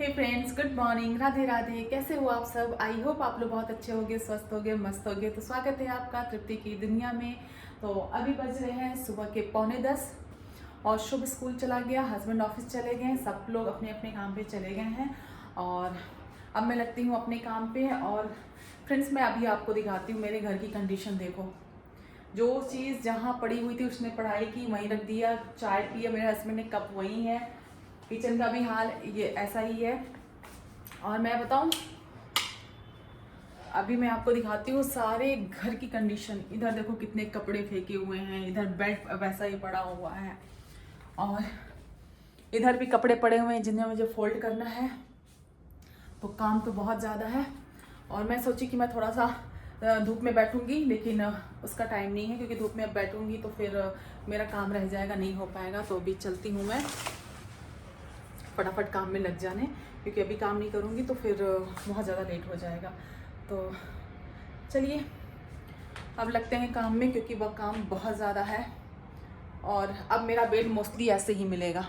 हे friends, good morning, Radhe Radhe. कैसे हो आप सब? आई होप आप लोग बहुत अच्छे होगे, स्वस्थ होगे, मस्त होगे। तो स्वागत है आपका तृप्ति की दुनिया में। तो अभी बज रहे हैं सुबह के 9:45 और शुभ स्कूल चला गया, हस्बैंड ऑफिस चले गए, सब लोग अपने अपने काम पे चले गए हैं और अब मैं लगती हूँ अपने काम पे। और फ्रेंड्स, मैं अभी आपको दिखाती हूँ मेरे घर की कंडीशन। देखो, जो चीज़ जहाँ पड़ी हुई थी उसने पढ़ाई की, वहीं रख दिया। चाय पिया मेरे हस्बैंड ने, कप वहीं है। किचन का भी हाल ये ऐसा ही है। और मैं बताऊं, अभी मैं आपको दिखाती हूँ सारे घर की कंडीशन। इधर देखो कितने कपड़े फेंके हुए हैं, इधर बेड वैसा ही पड़ा हुआ है और इधर भी कपड़े पड़े हुए हैं जिन्हें मुझे फोल्ड करना है। तो काम तो बहुत ज़्यादा है और मैं सोची कि मैं थोड़ा सा धूप में बैठूंगी, लेकिन उसका टाइम नहीं है क्योंकि धूप में अब बैठूंगी तो फिर मेरा काम रह जाएगा, नहीं हो पाएगा। तो अभी चलती हूँ मैं फटाफट काम में लग जाने, क्योंकि अभी काम नहीं करूँगी तो फिर बहुत ज़्यादा लेट हो जाएगा। तो चलिए अब लगते हैं काम में, क्योंकि वह काम बहुत ज़्यादा है। और अब मेरा बेड मोस्टली ऐसे ही मिलेगा।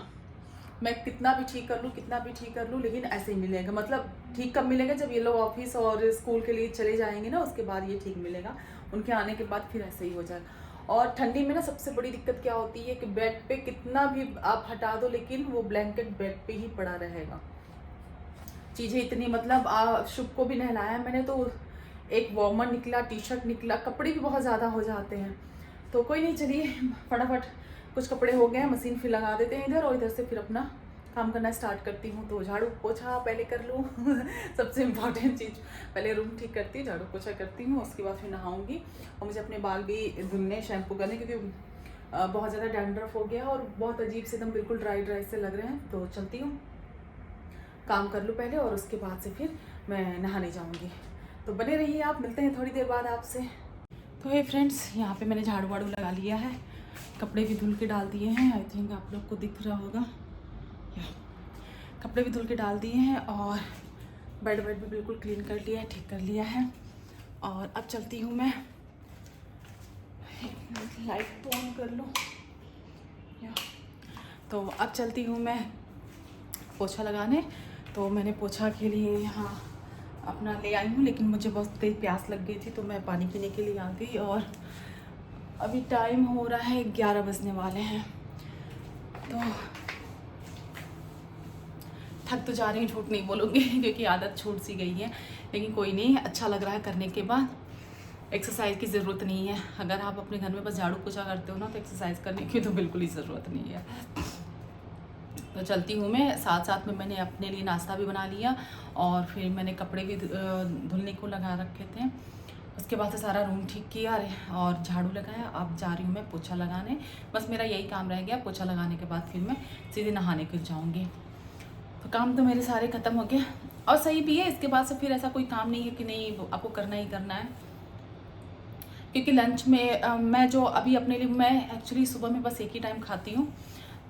मैं कितना भी ठीक कर लूँ, कितना भी ठीक कर लूँ, लेकिन ऐसे ही मिलेगा। मतलब ठीक कब मिलेगा? जब ये लोग ऑफिस और स्कूल के लिए चले जाएंगे ना, उसके बाद ये ठीक मिलेगा। उनके आने के बाद फिर ऐसे ही हो जाएगा। और ठंडी में ना सबसे बड़ी दिक्कत क्या होती है कि बेड पे कितना भी आप हटा दो, लेकिन वो ब्लैंकेट बेड पे ही पड़ा रहेगा। चीज़ें इतनी, मतलब शुभ को भी नहलाया मैंने तो एक वार्मर निकला, टी शर्ट निकला, कपड़े भी बहुत ज़्यादा हो जाते हैं। तो कोई नहीं, चलिए फटाफट कुछ कपड़े हो गए हैं, मशीन फिर लगा देते हैं इधर और इधर से फिर अपना काम करना स्टार्ट करती हूँ। तो झाड़ू पोछा पहले कर लूँ सबसे इम्पोर्टेंट चीज़, पहले रूम ठीक करती हूँ, झाड़ू पोछा करती हूँ, उसके बाद फिर नहाऊंगी। और मुझे अपने बाल भी धुलने, शैम्पू करने, क्योंकि बहुत ज़्यादा डैंड्रफ हो गया और बहुत अजीब से एकदम बिल्कुल ड्राई ड्राई से लग रहे हैं। तो चलती हूँ, काम कर लूँ पहले और उसके बाद से फिर मैं नहाने जाऊँगी। तो बने रहिए आप, मिलते हैं थोड़ी देर बाद आपसे। तो हे फ्रेंड्स, यहाँ पे मैंने झाड़ू वाड़ू लगा लिया है, कपड़े भी धुल के डाल दिए हैं। आई थिंक आप लोग को दिख रहा होगा, या कपड़े भी धुल के डाल दिए हैं और बेड वेड भी बिल्कुल क्लीन कर लिया है, ठीक कर लिया है। और अब चलती हूँ मैं, लाइट तो ऑन कर लूँ। तो अब चलती हूँ मैं पोछा लगाने। तो मैंने पोछा के लिए यहाँ अपना ले आई हूँ, लेकिन मुझे बहुत तेज प्यास लग गई थी तो मैं पानी पीने के लिए आ गई। और अभी टाइम हो रहा है 11 बजने वाले हैं। तो थक तो जा रही हूँ, झूठ नहीं बोलूँगी क्योंकि आदत छूट सी गई है, लेकिन कोई नहीं, अच्छा लग रहा है करने के बाद। एक्सरसाइज की ज़रूरत नहीं है। अगर आप अपने घर में बस झाड़ू पोछा करते हो ना, तो एक्सरसाइज करने की तो बिल्कुल ही ज़रूरत नहीं है। तो चलती हूँ मैं, साथ साथ में मैंने अपने लिए नाश्ता भी बना लिया और फिर मैंने कपड़े भी धुलने को लगा रखे थे। उसके बाद से सारा रूम ठीक किया और झाड़ू लगाया। अब जा रही हूँ मैं पोछा लगाने, बस मेरा यही काम रह गया। पोछा लगाने के बाद फिर मैं सीधे नहाने के जाऊँगी। तो काम तो मेरे सारे ख़त्म हो गए और सही भी है। इसके बाद से फिर ऐसा कोई काम नहीं है कि नहीं आपको करना ही करना है, क्योंकि लंच में मैं जो अभी अपने लिए, मैं एक्चुअली सुबह में बस एक ही टाइम खाती हूँ।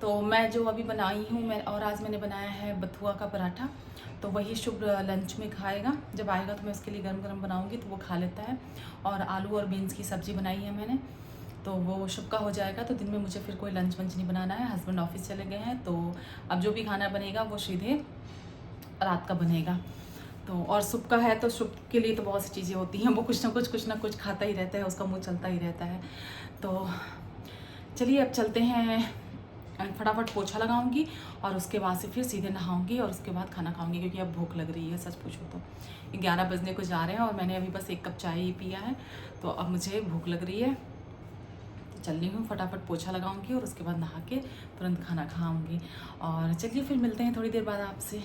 तो मैं जो अभी बनाई हूँ, मैं और आज मैंने बनाया है बथुआ का पराठा। तो वही शुभ लंच में खाएगा, जब आएगा तो मैं उसके लिए गरम गरम बनाऊँगी तो वो खा लेता है। और आलू और बीन्स की सब्ज़ी बनाई है मैंने, तो वो शुभ का हो जाएगा। तो दिन में मुझे फिर कोई लंच वंच नहीं बनाना है, हस्बैंड ऑफिस चले गए हैं। तो अब जो भी खाना बनेगा वो सीधे रात का बनेगा। तो और शुभ का है तो शुभ के लिए तो बहुत सी चीज़ें होती हैं, वो कुछ ना कुछ खाता ही रहता है, उसका मुँह चलता ही रहता है। तो चलिए अब चलते हैं, फटाफट पोछा लगाऊंगी और उसके बाद से फिर सीधे नहाऊंगी और उसके बाद खाना खाऊंगी, क्योंकि अब भूख लग रही है। सच पूछो तो 11 बजने को जा रहे हैं और मैंने अभी बस एक कप चाय ही पिया है, तो अब मुझे भूख लग रही है। चल रही हूँ, फटाफट पोछा लगाऊंगी और उसके बाद नहा के तुरंत खाना खाऊंगी। और चलिए फिर मिलते हैं थोड़ी देर बाद आपसे।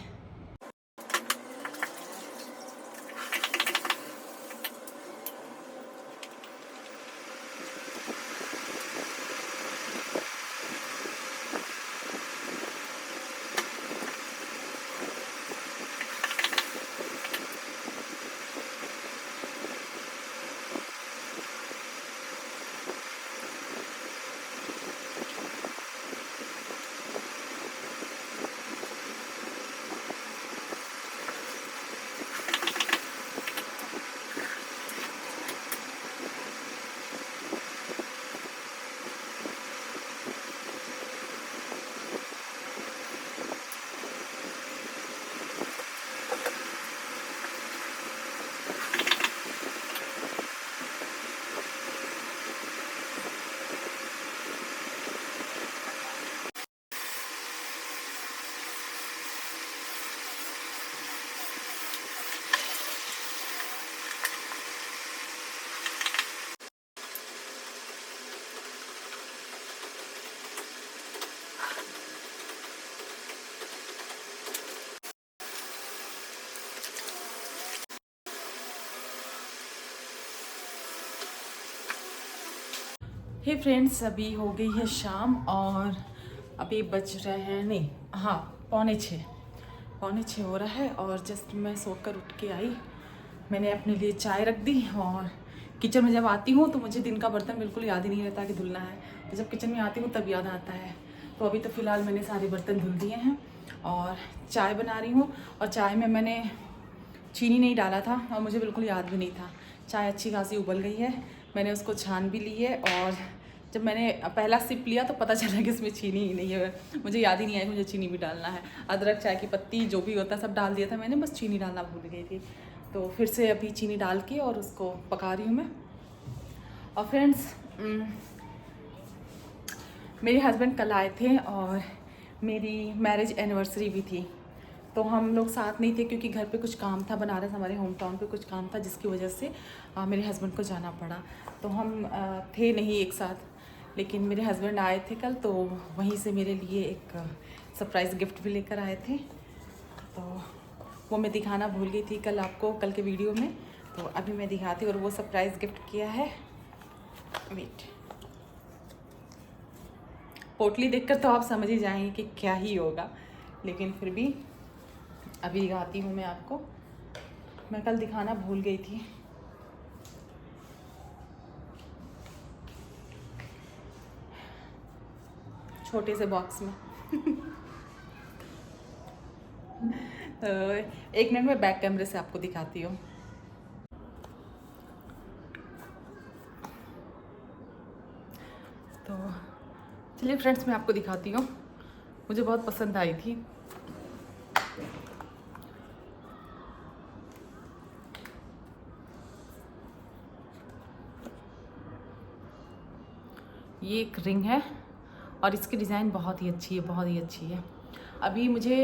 हे फ्रेंड्स, अभी हो गई है शाम और अभी बज रहे हैं, नहीं हाँ, पौने छः हो रहा है। और जस्ट मैं सोकर उठ के आई, मैंने अपने लिए चाय रख दी। और किचन में जब आती हूँ तो मुझे दिन का बर्तन बिल्कुल याद ही नहीं रहता कि धुलना है, तो जब किचन में आती हूँ तब याद आता है। तो अभी तो फ़िलहाल मैंने सारे बर्तन धुल दिए हैं और चाय बना रही हूँ। और चाय में मैंने चीनी नहीं डाला था और मुझे बिल्कुल याद भी नहीं था। चाय अच्छी खासी उबल गई है, मैंने उसको छान भी ली है। और जब मैंने पहला सिप लिया तो पता चला कि इसमें चीनी ही नहीं है। मुझे याद ही नहीं आया कि मुझे चीनी भी डालना है। अदरक, चाय की पत्ती, जो भी होता है सब डाल दिया था मैंने, बस चीनी डालना भूल गई थी। तो फिर से अभी चीनी डाल के और उसको पका रही हूँ मैं। और फ्रेंड्स, मेरे हस्बैंड कल आए थे और मेरी मैरिज एनिवर्सरी भी थी। तो हम लोग साथ नहीं थे क्योंकि घर पे कुछ काम था, बनारस हमारे होम टाउन पे कुछ काम था, जिसकी वजह से मेरे हस्बैंड को जाना पड़ा। तो हम थे नहीं एक साथ, लेकिन मेरे हस्बैंड आए थे कल, तो वहीं से मेरे लिए एक सरप्राइज़ गिफ्ट भी लेकर आए थे। तो वो मैं दिखाना भूल गई थी कल आपको, कल के वीडियो में। तो अभी मैं दिखाती हूँ। और वो सरप्राइज़ गिफ्ट किया है, वेट, पोटली देखकर तो आप समझ ही जाएंगे कि क्या ही होगा, लेकिन फिर भी अभी दिखाती हूँ मैं आपको। मैं कल दिखाना भूल गई थी। छोटे से बॉक्स में तो एक मिनट में बैक कैमरे से आपको दिखाती हूँ। तो चलिए फ्रेंड्स, मैं आपको दिखाती हूँ। मुझे बहुत पसंद आई थी। ये एक रिंग है और इसकी डिज़ाइन बहुत ही अच्छी है, बहुत ही अच्छी है। अभी मुझे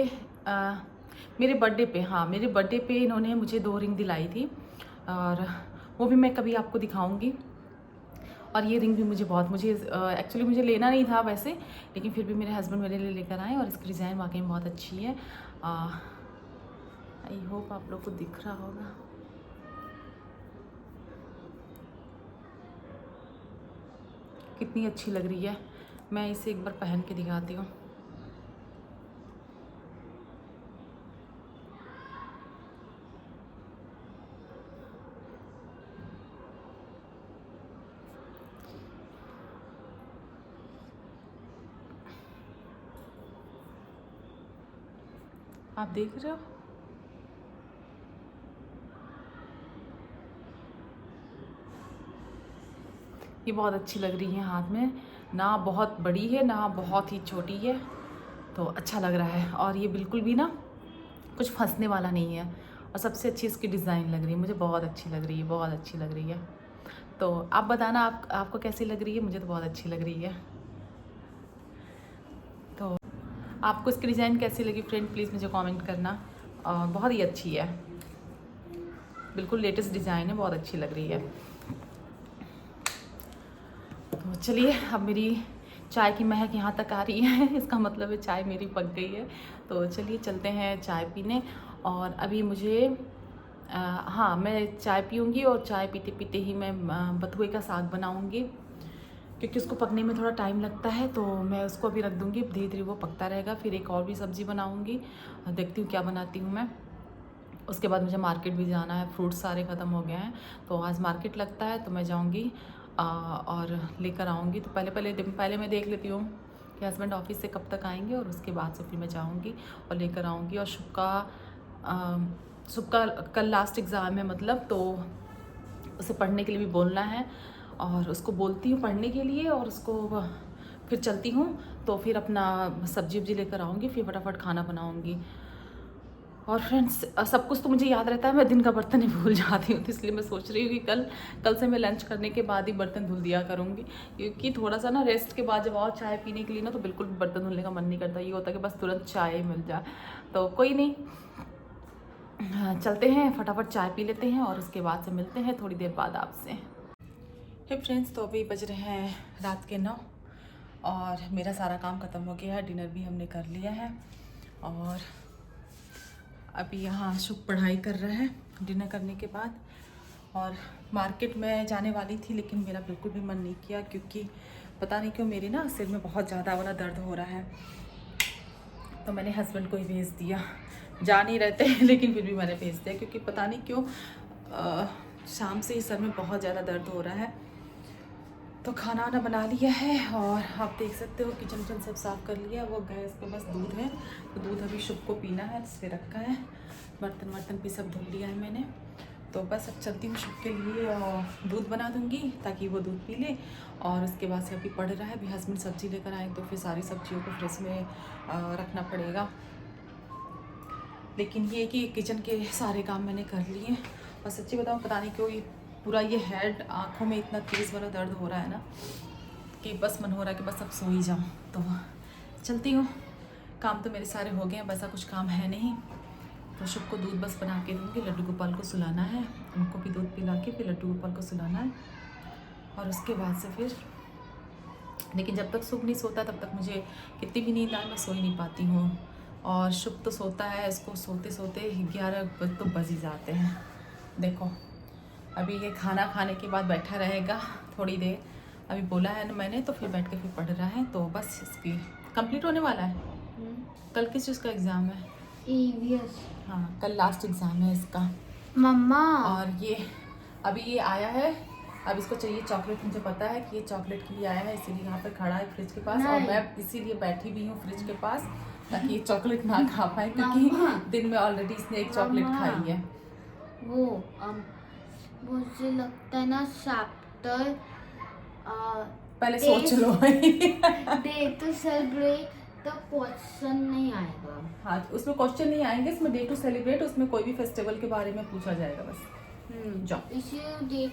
मेरे बर्थडे पे, हाँ मेरे बर्थडे पे इन्होंने मुझे 2 रिंग दिलाई थी और वो भी मैं कभी आपको दिखाऊंगी। और ये रिंग भी मुझे एक्चुअली मुझे लेना नहीं था वैसे, लेकिन फिर भी मेरे हस्बैंड मेरे लिए लेकर आए और इसकी डिज़ाइन वाकई में बहुत अच्छी है। आई होप आप लोग को दिख रहा होगा। कितनी अच्छी लग रही है, मैं इसे एक बार पहन के दिखाती हूँ। आप देख रहे हो, ये बहुत अच्छी लग रही है हाथ में, ना बहुत बड़ी है ना बहुत ही छोटी है, तो अच्छा लग रहा है। और ये बिल्कुल भी ना कुछ फंसने वाला नहीं है। और सबसे अच्छी इसकी डिज़ाइन लग रही है, मुझे बहुत अच्छी लग रही है, बहुत अच्छी लग रही है। तो आप बताना आपको कैसी लग रही है, मुझे तो बहुत अच्छी लग रही है। तो आपको इसकी डिज़ाइन कैसी लगी फ्रेंड, प्लीज़ मुझे कमेंट करना। बहुत ही अच्छी है, बिल्कुल लेटेस्ट डिज़ाइन है, बहुत अच्छी लग रही है। तो चलिए, अब मेरी चाय की महक यहाँ तक आ रही है, इसका मतलब है चाय मेरी पक गई है। तो चलिए चलते हैं चाय पीने। और अभी मुझे हाँ, मैं चाय पीऊँगी और चाय पीते पीते ही मैं बथुए का साग बनाऊँगी, क्योंकि उसको पकने में थोड़ा टाइम लगता है। तो मैं उसको अभी रख दूँगी, धीरे धीरे वो पकता रहेगा। फिर एक और भी सब्ज़ी बनाऊँगी, देखती हूँ क्या बनाती हूँ मैं। उसके बाद मुझे मार्केट भी जाना है, फ्रूट्स सारे ख़त्म हो गए हैं, तो आज मार्केट लगता है, तो मैं जाऊँगी और लेकर आऊँगी। तो पहले मैं देख लेती हूँ कि हस्बैंड ऑफिस से कब तक आएंगे, और उसके बाद से फिर मैं जाऊँगी और लेकर आऊँगी। और शुभ का कल लास्ट एग्ज़ाम है, मतलब तो उसे पढ़ने के लिए भी बोलना है, और उसको बोलती हूँ पढ़ने के लिए, और उसको फिर चलती हूँ। तो फिर अपना सब्जी वब्जी लेकर आऊँगी, फिर फटाफट खाना बनाऊँगी। और फ्रेंड्स, सब कुछ तो मुझे याद रहता है, मैं दिन का बर्तन ही भूल जाती हूँ। तो इसलिए मैं सोच रही हूँ कि कल से मैं लंच करने के बाद ही बर्तन धुल दिया करूँगी, क्योंकि थोड़ा सा ना रेस्ट के बाद जब और चाय पीने के लिए ना, तो बिल्कुल बर्तन धुलने का मन नहीं करता। ये होता है कि बस तुरंत चाय मिल जाए। तो कोई नहीं, चलते हैं, फटाफट चाय पी लेते हैं और उसके बाद से मिलते हैं थोड़ी देर बाद आपसे। हे फ्रेंड्स, तो अभी बज रहे हैं रात के 9 और मेरा सारा काम ख़त्म हो गया है, डिनर भी हमने कर लिया है। और अभी यहाँ शुभ पढ़ाई कर रहा है डिनर करने के बाद। और मार्केट में जाने वाली थी, लेकिन मेरा बिल्कुल भी मन नहीं किया, क्योंकि पता नहीं क्यों मेरी ना सिर में बहुत ज़्यादा वाला दर्द हो रहा है, तो मैंने हस्बैंड को ही भेज दिया। जा नहीं रहते लेकिन फिर भी मैंने भेज दिया, क्योंकि पता नहीं क्यों शाम से ही सर में बहुत ज़्यादा दर्द हो रहा है। तो खाना वाना बना लिया है और आप देख सकते हो किचन विचन सब साफ़ कर लिया। वो गैस पे बस दूध है, तो दूध अभी शुभ को पीना है, इस पर रखा है। बर्तन वर्तन भी सब धुल लिया है मैंने, तो बस अब चलती हूँ शुभ के लिए और दूध बना दूँगी ताकि वो दूध पी ले। और उसके बाद से अभी पढ़ रहा है, अभी हस्बैंड सब्ज़ी लेकर आए तो फिर सारी सब्जियों को फ्रिज में रखना पड़ेगा। लेकिन ये कि किचन के सारे काम मैंने कर लिए। और सच्ची बताऊँ, पता नहीं क्यों ये पूरा ये हेड आँखों में इतना तेज़ वाला दर्द हो रहा है ना कि बस मन हो रहा है कि बस अब सो ही जाऊँ। तो चलती हूँ, काम तो मेरे सारे हो गए हैं, बस कुछ काम है नहीं। तो शुभ को दूध बस बना के दूँगी, लड्डू गोपाल को सुलाना है, उनको भी दूध पिला के फिर लड्डू गोपाल को सुलाना है। और उसके बाद से फिर, लेकिन जब तक शुभ नहीं सोता तब तक मुझे कितनी भी नींद आए मैं सो ही नहीं पाती हूँ। और शुभ तो सोता है, इसको सोते सोते 11 तो बज ही जाते हैं। देखो अभी ये खाना खाने के बाद बैठा रहेगा थोड़ी देर, अभी बोला है ना मैंने, तो फिर बैठ के फिर पढ़ रहा है। तो बस इसकी कंप्लीट होने वाला है। कल किस चीज़ का एग्ज़ाम है? EVS। हाँ, कल लास्ट एग्ज़ाम है इसका मम्मा। और ये अभी ये आया है, अब इसको चाहिए चॉकलेट। मुझे पता है कि ये चॉकलेट के लिए आया है, इसीलिए यहाँ पे खड़ा है फ्रिज के पास। और मैं इसीलिए बैठी भी हूँ फ्रिज के पास ताकि ये चॉकलेट ना खा पाए, क्योंकि दिन में ऑलरेडी इसने एक चॉकलेट खाई है। वो मुझे लगता है ना चैप्टर पहले सोच लो। डे टू सेलिब्रेट तो क्वेश्चन नहीं आएगा। हाँ, उसमें क्वेश्चन नहीं आएंगे, इसमें डे टू सेलिब्रेट, उसमें कोई भी फेस्टिवल के बारे में पूछा जाएगा बस। जाओ।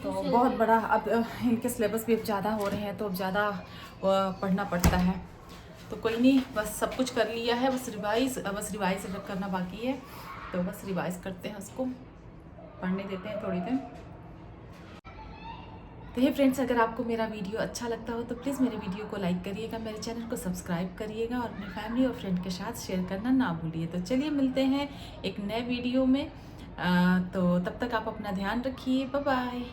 तो बहुत बड़ा अब इनके सिलेबस भी अब ज़्यादा हो रहे हैं, तो अब ज़्यादा पढ़ना पड़ता है। तो कोई नहीं, बस सब कुछ कर लिया है, बस रिवाइज करना बाकी है। तो बस रिवाइज करते हैं, उसको पढ़ने देते हैं थोड़ी देर। तो हे फ्रेंड्स, अगर आपको मेरा वीडियो अच्छा लगता हो तो प्लीज़ मेरे वीडियो को लाइक करिएगा, मेरे चैनल को सब्सक्राइब करिएगा और अपनी फैमिली और फ्रेंड के साथ शेयर करना ना भूलिए। तो चलिए मिलते हैं एक नए वीडियो में। तो तब तक आप अपना ध्यान रखिए। Bye bye.